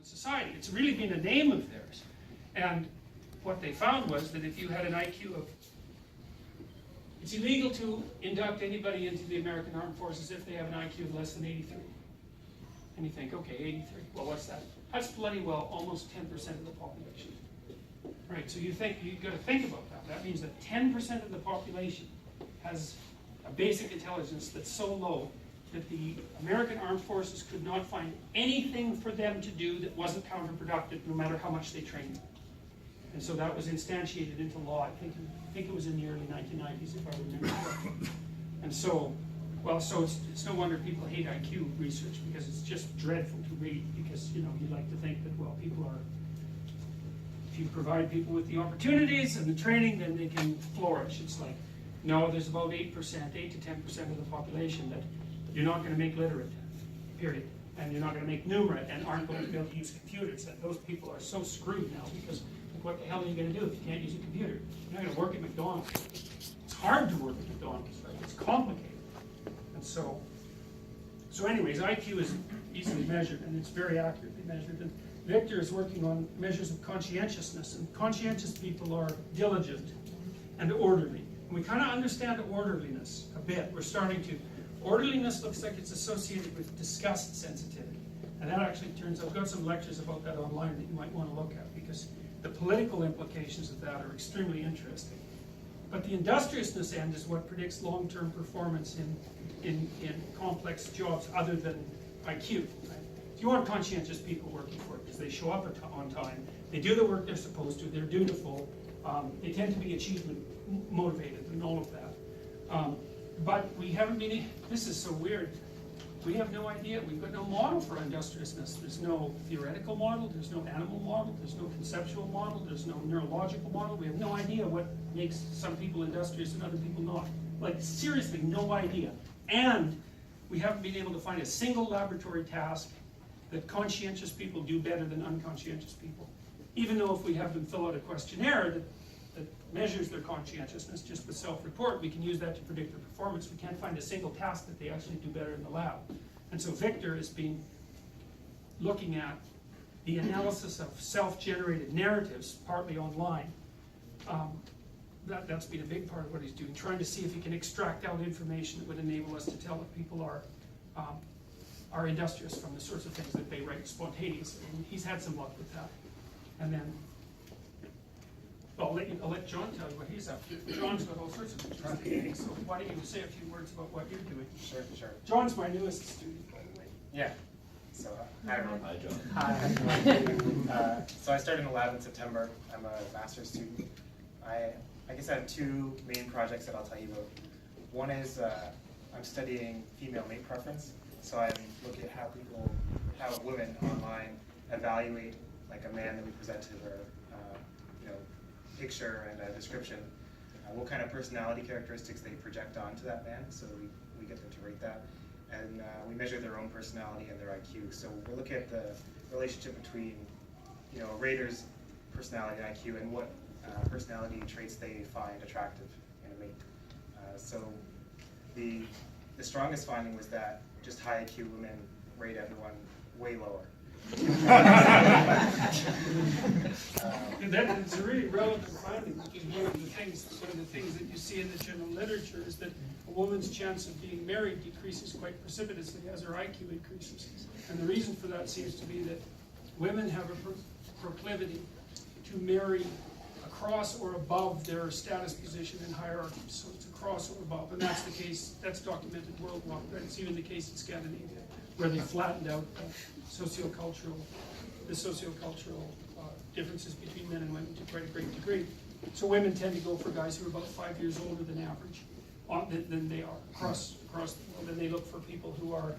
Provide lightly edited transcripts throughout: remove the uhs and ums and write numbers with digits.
in society. It's really been a name of theirs. And what they found was that if you had an IQ of, it's illegal to induct anybody into the American Armed Forces if they have an IQ of less than 83. And you think, okay, 83, well, what's that? That's bloody well almost 10% of the population. Right, so you've got to think about that. That means that 10% of the population has a basic intelligence that's so low that the American Armed Forces could not find anything for them to do that wasn't counterproductive, no matter how much they trained. And so that was instantiated into law. I think it was in the early 1990s, if I remember correctly. And so, well, so it's no wonder people hate IQ research, because it's just dreadful to read, because, you know, you like to think that, well, people are, if you provide people with the opportunities and the training, then they can flourish. It's like, no, there's about 8% to 10% of the population that you're not going to make literate, period. And you're not going to make numerate, and aren't going to be able to use computers. And those people are so screwed now, because what the hell are you going to do if you can't use a computer? You're not going to work at McDonald's. It's hard to work at McDonald's, right? It's complicated. And so anyways, IQ is easily measured, and it's very accurately measured. And Victor is working on measures of conscientiousness, and conscientious people are diligent and orderly. And we kind of understand orderliness a bit. We're starting to. Orderliness looks like it's associated with disgust sensitivity. And that actually turns out, I've got some lectures about that online that you might want to look at, because the political implications of that are extremely interesting. But the industriousness end is what predicts long-term performance in complex jobs other than IQ. Right? So you want conscientious people working for it, because they show up on time, they do the work they're supposed to, they're dutiful, they tend to be achievement motivated and all of that. But we haven't been, this is so weird, we have no idea, we've got no model for industriousness. There's no theoretical model, there's no animal model, there's no conceptual model, there's no neurological model. We have no idea what makes some people industrious and other people not. Like, seriously, no idea. And we haven't been able to find a single laboratory task that conscientious people do better than unconscientious people. Even though if we have them fill out a questionnaire that measures their conscientiousness just with self-report, we can use that to predict their performance. We can't find a single task that they actually do better in the lab. And so Victor has been looking at the analysis of self-generated narratives, partly online. That's been a big part of what he's doing, trying to see if he can extract out information that would enable us to tell if people are industrious from the sorts of things that they write spontaneously. And he's had some luck with that. And then I'll let John tell you what he's up to. John's got all sorts of interesting things, so why don't you say a few words about what you're doing? Sure. John's my newest student, by the way. Yeah. So, hi everyone. Hi, John. Hi. So I started in the lab in September. I'm a master's student. I guess I have two main projects that I'll tell you about. One is I'm studying female mate preference. So I'm looking at how women online evaluate like a man that we present to their picture and a description, what kind of personality characteristics they project onto that man, so we get them to rate that. And we measure their own personality and their IQ. So we're looking at the relationship between a rater's personality and IQ, and what personality traits they find attractive in a mate. So the strongest finding was that just high IQ women rate everyone way lower. That's a really relevant finding, because one of the things that you see in the general literature is that a woman's chance of being married decreases quite precipitously as her IQ increases. And the reason for that seems to be that women have a proclivity to marry across or above their status position in hierarchies. So it's across or above, and that's the case, that's documented worldwide. It's even the case in Scandinavia, where they flattened out the sociocultural differences between men and women to quite a great degree. So women tend to go for guys who are about 5 years older than average, than they are across the world, and they look for people who are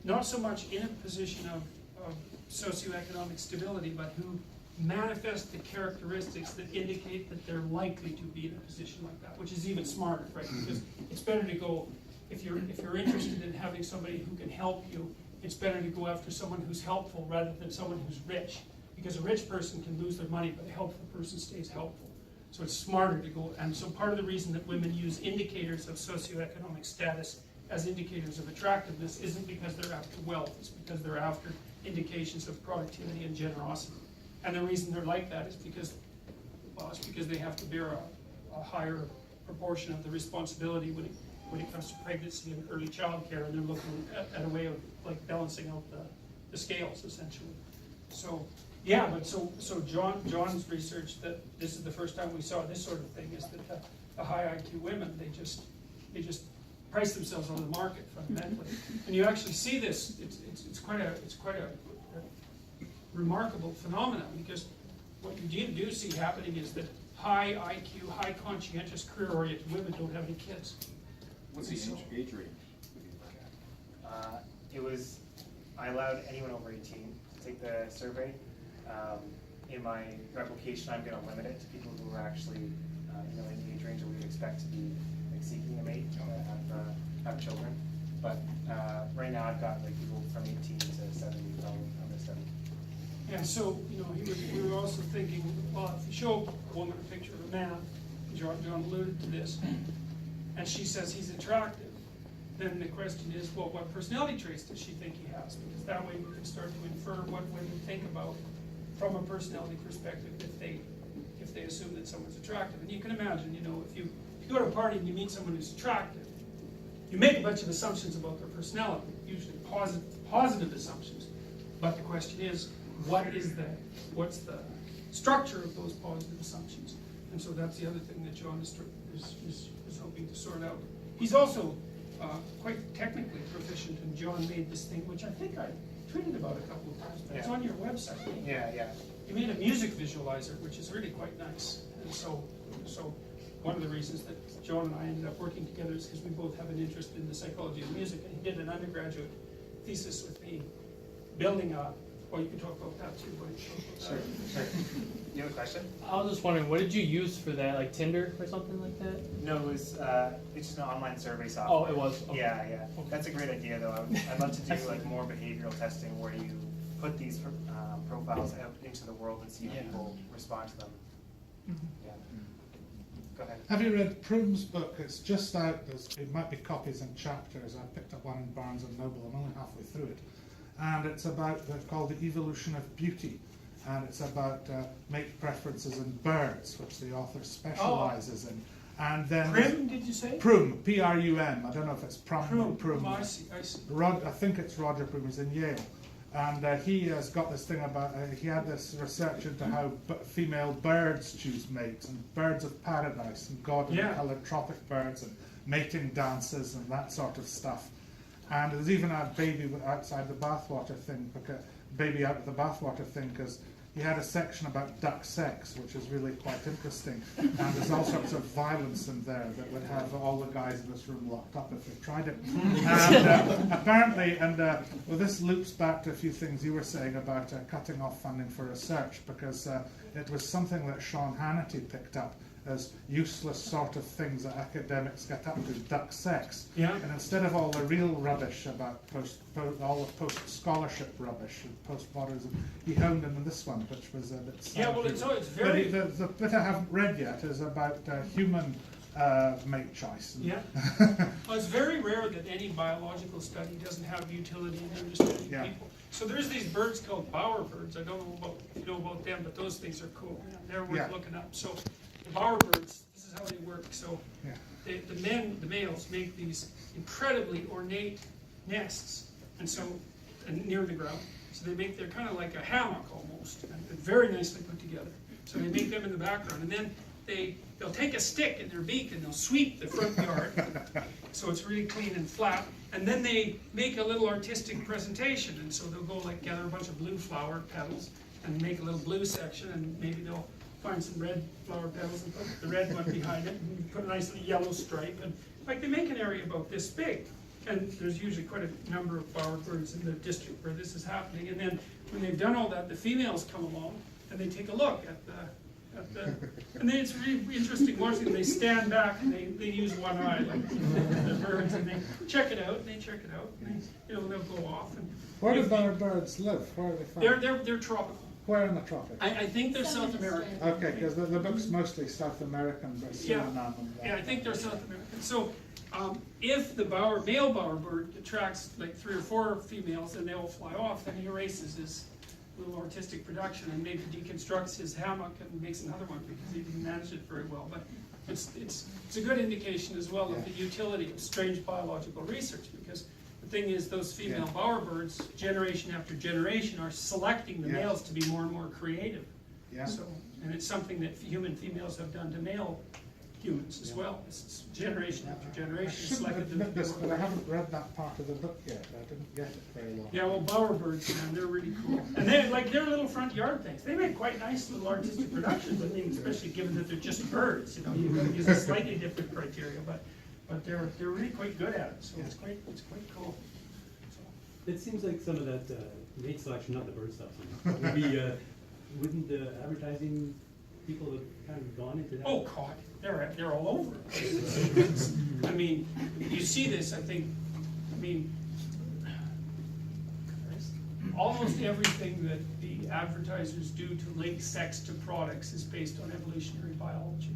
not so much in a position of socioeconomic stability, but who manifest the characteristics that indicate that they're likely to be in a position like that, which is even smarter, right? Because it's better to go, if you're interested in having somebody who can help you, it's better to go after someone who's helpful rather than someone who's rich. Because a rich person can lose their money, but a helpful person stays helpful. So it's smarter to go, and so part of the reason that women use indicators of socioeconomic status as indicators of attractiveness isn't because they're after wealth, it's because they're after indications of productivity and generosity. And the reason they're like that is because, well, it's because they have to bear a higher proportion of the responsibility when it comes to pregnancy and early child care, and they're looking at a way of like balancing out the scales, essentially. So, yeah, but so John's research, that this is the first time we saw this sort of thing, is that the high IQ women, they just price themselves on the market fundamentally. And you actually see this, it's quite a remarkable phenomenon, because what you do see happening is that high IQ, high conscientious, career-oriented women don't have any kids. What's the age range? I allowed anyone over 18 to take the survey. In my replication, I'm going to limit it to people who are actually, in the age range that we would expect to be like seeking a mate, have children. But right now, I've got like people from 18 to 70 on the study. And so, we were also thinking, well, if you show a woman a picture of a man, John alluded to this, and she says he's attractive, then the question is, well, what personality traits does she think he has? Because that way we can start to infer what women think about from a personality perspective if they assume that someone's attractive. And you can imagine, if you go to a party and you meet someone who's attractive, you make a bunch of assumptions about their personality, usually positive assumptions. But the question is, what's the structure of those positive assumptions? And so that's the other thing that John is hoping to sort out. He's also quite technically proficient, and John made this thing, which I think I tweeted about a couple of times, but it's on your website. Yeah. You made a music visualizer, which is really quite nice. And so one of the reasons that John and I ended up working together is because we both have an interest in the psychology of music, and he did an undergraduate thesis with me building a. Well, you can talk about that too. Sure. You have a question? I was just wondering, what did you use for that? Like Tinder or something like that? No, it's just an online survey software. Oh, it was? Okay. Yeah. Okay. That's a great idea, though. I'd love to do like more behavioral testing where you put these profiles out into the world and see how people respond to them. Mm-hmm. Yeah. Go ahead. Have you read Prum's book? It's just out. It might be copies and chapters. I picked up one in Barnes and Noble. I'm only halfway through it. And it's called The Evolution of Beauty. And it's about mate preferences in birds, which the author specializes in. And then Prum, did you say? Prum, P-R-U-M. I don't know if it's Prum or Prum. Oh, I see. I think it's Roger Prum. He's in Yale. And he has got this thing about, he had this research into how female birds choose mates, and birds of paradise, and God-coloured tropic birds, and mating dances, and that sort of stuff. And there's even a baby outside the bathwater thing, baby out of the bathwater thing, because he had a section about duck sex, which is really quite interesting. And there's all sorts of violence in there that would have all the guys in this room locked up if they tried it. And apparently, well, this loops back to a few things you were saying about cutting off funding for research, because it was something that Sean Hannity picked up as useless sort of things that academics get up to, duck sex. Yeah. And instead of all the real rubbish about all the post-scholarship rubbish and postmodernism, he honed in on this one, which was a bit sad. Yeah, well, it's very... But the bit I haven't read yet is about human mate choice. Yeah. Well, it's very rare that any biological study doesn't have utility in understanding people. So there's these birds called bowerbirds. I don't know if you know about them, but those things are cool. They're worth looking up. So the bowerbirds, this is how they work. So the males make these incredibly ornate nests, and near the ground. So they're kind of like a hammock almost, and very nicely put together. So they make them in the background, and then they'll take a stick in their beak and they'll sweep the front yard, so it's really clean and flat. And then they make a little artistic presentation, and so they'll go like gather a bunch of blue flower petals and make a little blue section, and maybe they'll find some red flower petals and put the red one behind it, and put a nice little yellow stripe, and like they make an area about this big. And there's usually quite a number of bowerbirds in the district where this is happening. And then when they've done all that, the females come along and they take a look at the and then it's really interesting watching them. They stand back and they use one eye like the birds, and they check it out and they check it out, and they'll go off. And where do bowerbirds live? Where are they found? They're tropical. Where in the tropics? I think they're South American. Okay, because the book's mostly South American, but Suriname and that. Yeah, I think they're South American. So, if the male bowerbird attracts like 3 or 4 females and they all fly off, then he erases his little artistic production and maybe deconstructs his hammock and makes another one because he didn't manage it very well. But it's a good indication as well of the utility of strange biological research, because the thing is, those female bowerbirds, generation after generation, are selecting the males to be more and more creative. Yeah. So, and it's something that human females have done to male humans as well. It's generation after I generation. shouldn't selected admit them. this, but I haven't read that part of the book yet. I didn't get it very long. Yeah, well, bowerbirds, man, they're really cool. And they're little front yard things. They make quite nice little artistic productions, I think, especially given that they're just birds. You know, you've got to use a slightly different criteria, but they're really quite good at it. So it's quite cool. So, It seems like some of that mate selection, not the bird stuff, would be, wouldn't the advertising people have kind of gone into that? oh God, they're all over. I mean, you see this. I mean, almost everything that the advertisers do to link sex to products is based on evolutionary biology.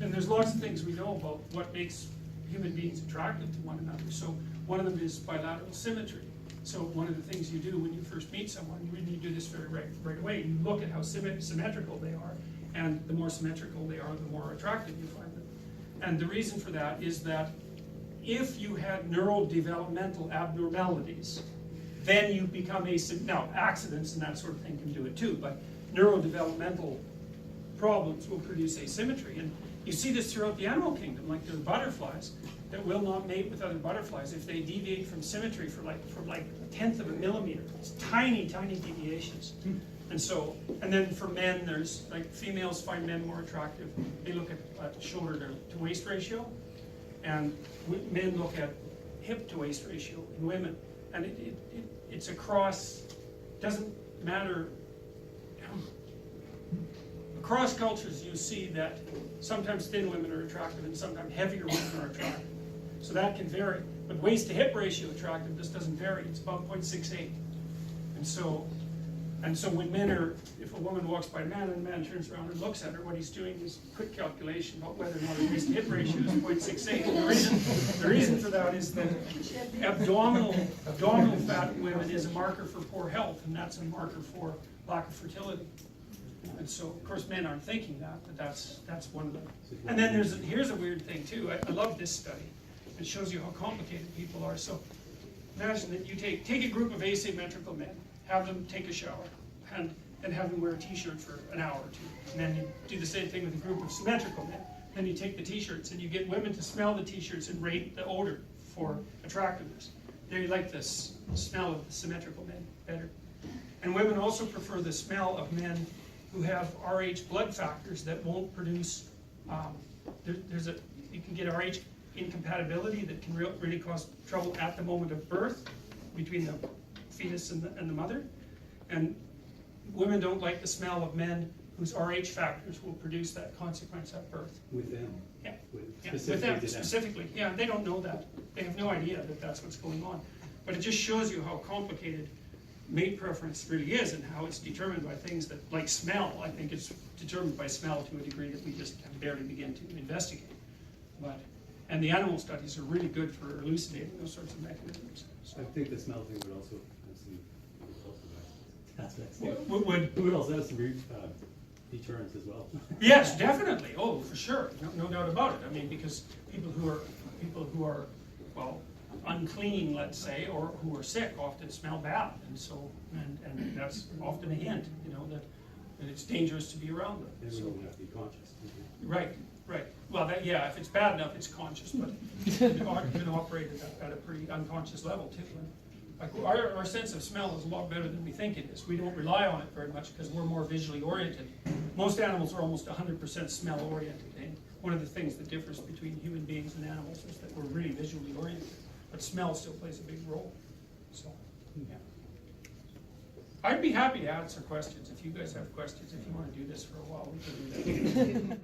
And there's lots of things we know about what makes human beings attractive to one another. So one of them is bilateral symmetry. So one of the things you do when you first meet someone, you do this right away, you look at how symmetrical they are, and the more symmetrical they are, the more attractive you find them. And the reason for that is that if you had neurodevelopmental abnormalities, then you become now accidents and that sort of thing can do it too, but neurodevelopmental problems will produce asymmetry. And you see this throughout the animal kingdom, like there are butterflies that will not mate with other butterflies if they deviate from symmetry from like 1/10 of a millimeter. It's tiny, tiny deviations. And then for men, there's like females find men more attractive. They look at shoulder to waist ratio, and men look at hip to waist ratio in women. And it's across, doesn't matter. Across cultures, you see that sometimes thin women are attractive and sometimes heavier women are attractive. So that can vary. But waist to hip ratio attractiveness doesn't vary. It's about 0.68. And so when if a woman walks by a man and the man turns around and looks at her, what he's doing is quick calculation about whether or not her waist to hip ratio is 0.68. And the reason for that is that abdominal fat in women is a marker for poor health, and that's a marker for lack of fertility. And so, of course, men aren't thinking that, but that's one of them. And then here's a weird thing too. I love this study. It shows you how complicated people are. So imagine that you take a group of asymmetrical men, have them take a shower, and have them wear a t-shirt for an hour or two. And then you do the same thing with a group of symmetrical men. Then you take the t-shirts and you get women to smell the t-shirts and rate the odor for attractiveness. They like the smell of the symmetrical men better. And women also prefer the smell of men who have Rh blood factors that won't produce, you can get Rh incompatibility that can really cause trouble at the moment of birth between the fetus and the mother. And women don't like the smell of men whose Rh factors will produce that consequence at birth. With them? Yeah, Specifically with them, to them. specifically. Yeah, they don't know that. They have no idea that that's what's going on. But it just shows you how complicated mate preference really is and how it's determined by things that, like smell, I think it's determined by smell to a degree that we just can barely begin to investigate. And the animal studies are really good for elucidating those sorts of mechanisms. So, I think the smell thing would also have some aspects. would It would also have some deterrence as well. Yes, definitely. Oh, for sure. No doubt about it. I mean, because people who are well, unclean, let's say, or who are sick often smell bad, and so and that's often a hint, that it's dangerous to be around them. They So, wouldn't have to be conscious. right. Well, if it's bad enough, it's conscious, but it can operate at a pretty unconscious level too. Like our sense of smell is a lot better than we think it is. We don't rely on it very much because we're more visually oriented. Most animals are almost 100% smell oriented, and one of the things that differs between human beings and animals is that we're really visually oriented, but smell still plays a big role. So, yeah. I'd be happy to answer questions if you guys have questions. If you want to do this for a while, we can do that.